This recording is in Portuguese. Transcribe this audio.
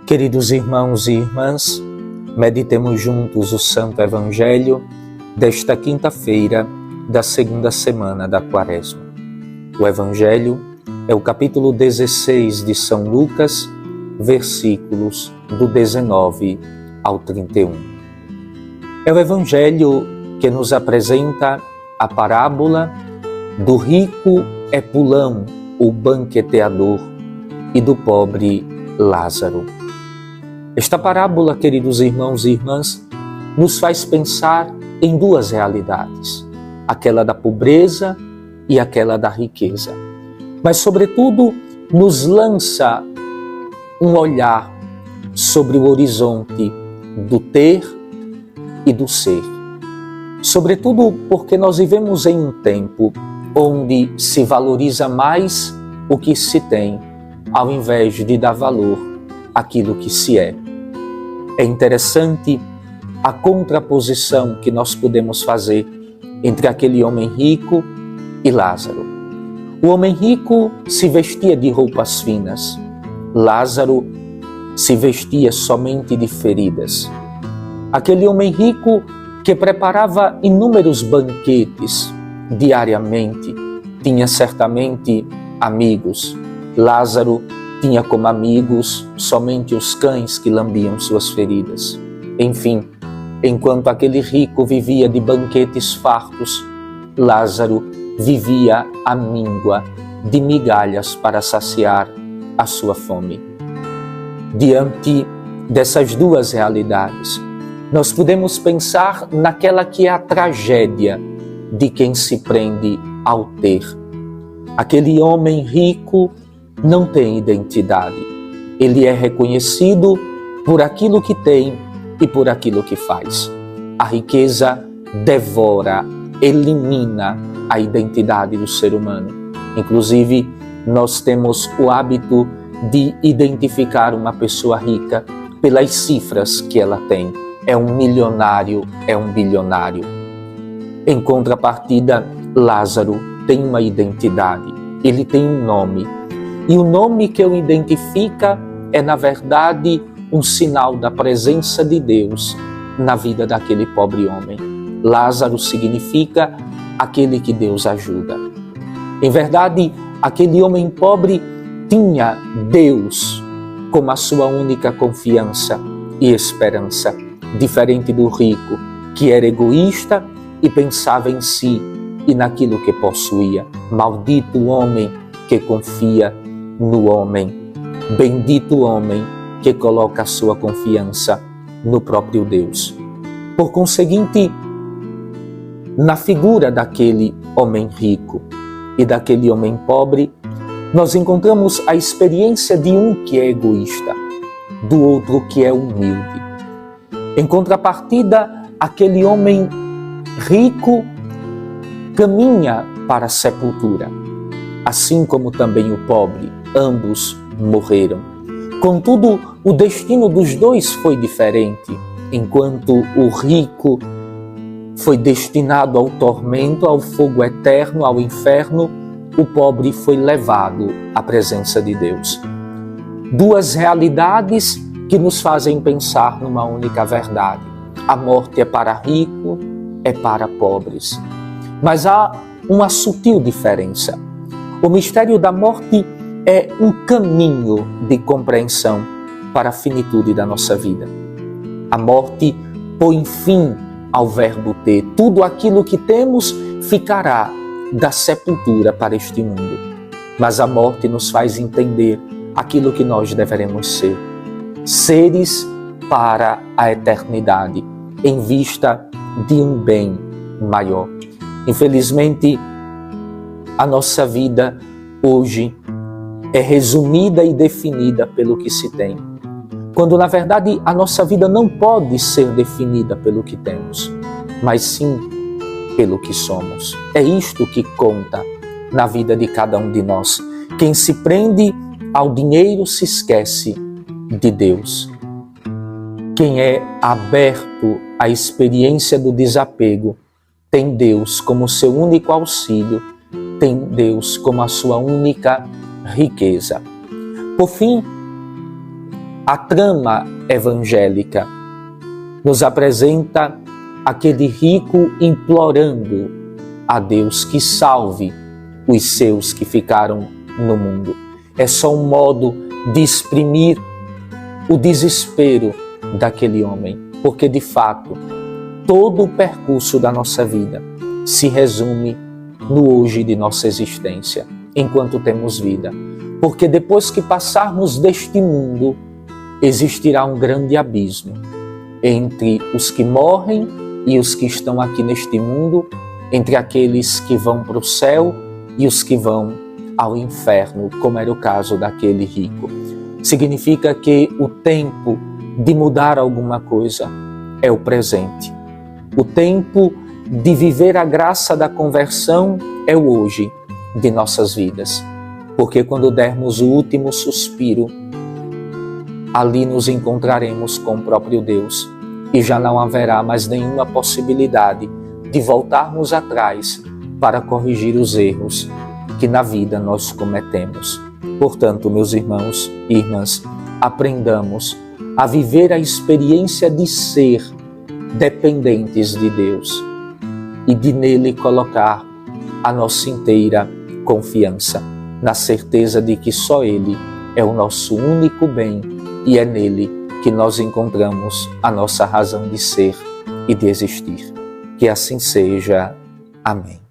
Queridos irmãos e irmãs, meditemos juntos o Santo Evangelho desta quinta-feira da segunda semana da Quaresma. O Evangelho é o capítulo 16 de São Lucas, versículos do 19 ao 31. É o Evangelho que nos apresenta a parábola do rico Epulão, o banqueteador, e do pobre Lázaro. Esta parábola, queridos irmãos e irmãs, nos faz pensar em duas realidades, aquela da pobreza e aquela da riqueza. Mas, sobretudo, nos lança um olhar sobre o horizonte do ter e do ser. Sobretudo porque nós vivemos em um tempo onde se valoriza mais o que se tem, ao invés de dar valor àquilo que se é. É interessante a contraposição que nós podemos fazer entre aquele homem rico e Lázaro. O homem rico se vestia de roupas finas, Lázaro se vestia somente de feridas. Aquele homem rico que preparava inúmeros banquetes diariamente, tinha certamente amigos. Lázaro tinha como amigos somente os cães que lambiam suas feridas. Enfim, enquanto aquele rico vivia de banquetes fartos, Lázaro vivia à míngua de migalhas para saciar a sua fome. Diante dessas duas realidades, nós podemos pensar naquela que é a tragédia de quem se prende ao ter. Aquele homem rico não tem identidade. Ele é reconhecido por aquilo que tem e por aquilo que faz. A riqueza devora, elimina a identidade do ser humano. Inclusive, nós temos o hábito de identificar uma pessoa rica pelas cifras que ela tem. É um milionário, é um bilionário. Em contrapartida, Lázaro tem uma identidade, ele tem um nome. E o nome que o identifica é, na verdade, um sinal da presença de Deus na vida daquele pobre homem. Lázaro significa aquele que Deus ajuda. Em verdade, aquele homem pobre tinha Deus como a sua única confiança e esperança, diferente do rico, que era egoísta e pensava em si e naquilo que possuía. Maldito o homem que confia no homem. Bendito o homem que coloca a sua confiança no próprio Deus. Por conseguinte, na figura daquele homem rico e daquele homem pobre, nós encontramos a experiência de um que é egoísta, do outro que é humilde. Em contrapartida, aquele homem rico caminha para a sepultura, assim como também o pobre. Ambos morreram. Contudo, o destino dos dois foi diferente. Enquanto o rico foi destinado ao tormento, ao fogo eterno, ao inferno, o pobre foi levado à presença de Deus. Duas realidades que nos fazem pensar numa única verdade. A morte é para rico, é para pobres. Mas há uma sutil diferença. O mistério da morte é um caminho de compreensão para a finitude da nossa vida. A morte põe fim ao verbo ter. Tudo aquilo que temos ficará da sepultura para este mundo. Mas a morte nos faz entender aquilo que nós deveremos ser. Seres para a eternidade, em vista de um bem maior. Infelizmente, a nossa vida hoje é resumida e definida pelo que se tem, quando na verdade a nossa vida não pode ser definida pelo que temos, mas sim pelo que somos. É isto que conta na vida de cada um de nós. Quem se prende ao dinheiro se esquece de Deus. Quem é aberto à experiência do desapego tem Deus como seu único auxílio, tem Deus como a sua única riqueza. Por fim, a trama evangélica nos apresenta aquele rico implorando a Deus que salve os seus que ficaram no mundo. É só um modo de exprimir o desespero daquele homem, porque de fato todo o percurso da nossa vida se resume no hoje de nossa existência, enquanto temos vida. Porque depois que passarmos deste mundo, existirá um grande abismo entre os que morrem e os que estão aqui neste mundo, entre aqueles que vão para o céu e os que vão ao inferno, como era o caso daquele rico. Significa que o tempo de mudar alguma coisa é o presente. O tempo de viver a graça da conversão é o hoje de nossas vidas. Porque quando dermos o último suspiro, ali nos encontraremos com o próprio Deus e já não haverá mais nenhuma possibilidade de voltarmos atrás para corrigir os erros que na vida nós cometemos. Portanto, meus irmãos e irmãs, aprendamos a viver a experiência de ser dependentes de Deus e de nele colocar a nossa inteira confiança, na certeza de que só Ele é o nosso único bem e é nele que nós encontramos a nossa razão de ser e de existir. Que assim seja. Amém.